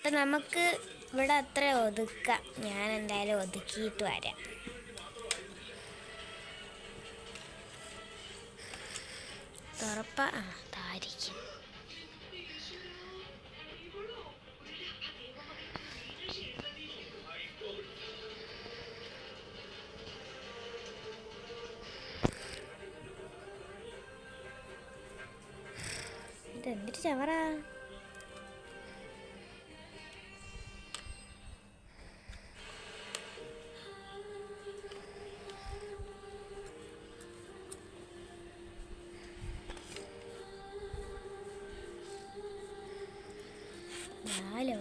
അപ്പം നമുക്ക് ഇവിടെ അത്ര ഒതുക്കാം. ഞാൻ എന്തായാലും ഒതുക്കിയിട്ട് വരാം. താരിക്കും ഇതെന്തൊരു ചവറാ.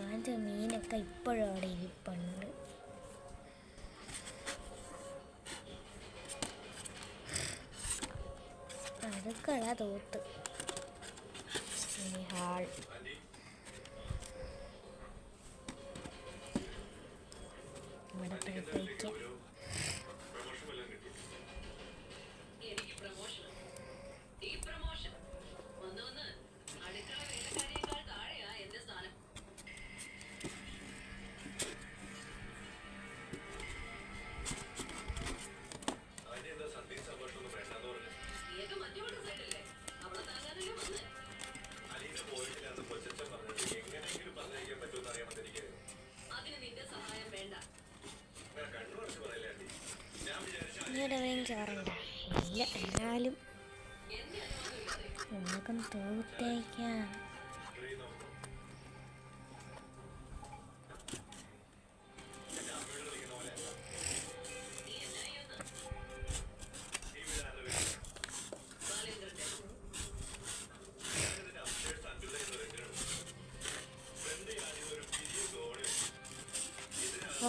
വാങ്ങിച്ച മീനൊക്കെ ഇപ്പോഴും അവിടെ ഇരിപ്പുണ്ട്. അടുക്കള തോത്ത് ഹാൾ. ഇവിടെ തോത്തേക്കാം. ചോറുണ്ടോ? ഇല്ല, എന്നാലും നമുക്കൊന്ന് തോത്തേക്കാം.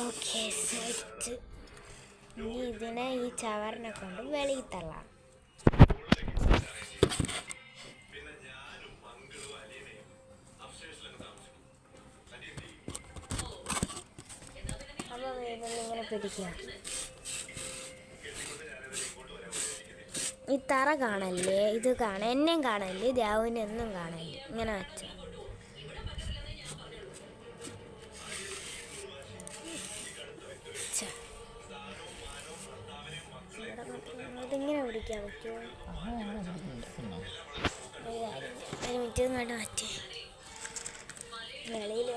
Okay, set. ഇനി ഇതിനെ ഈ ചവറിനെ കൊണ്ട് വെളിയിൽ തള്ളാം. അപ്പോൾ ഇങ്ങനെ പിടിക്കുക. ഈ തറ കാണല്ലേ, ഇത് എന്നെയും കാണല്ലേ, ദ്യാവിനെന്നും കാണല്ലേ, ഇങ്ങനെ വെച്ച അതിങ്ങനെ പിടിക്കാൻ പറ്റുമോ? ഒരു മിനിറ്റ് കണ്ട് മാറ്റി വെളിയിൽ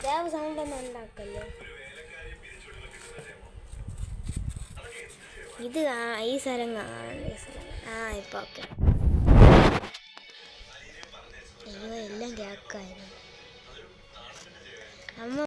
ദ്യാവ് സൗണ്ടൊന്നും ഉണ്ടാക്കല്ലോ. ഇത് ഈ സ്ഥലം കാണാൻ ഇപ്പൊ ഓക്കെ. അയ്യോ, എല്ലാം കേക്കായിരുന്നു. അമ്മ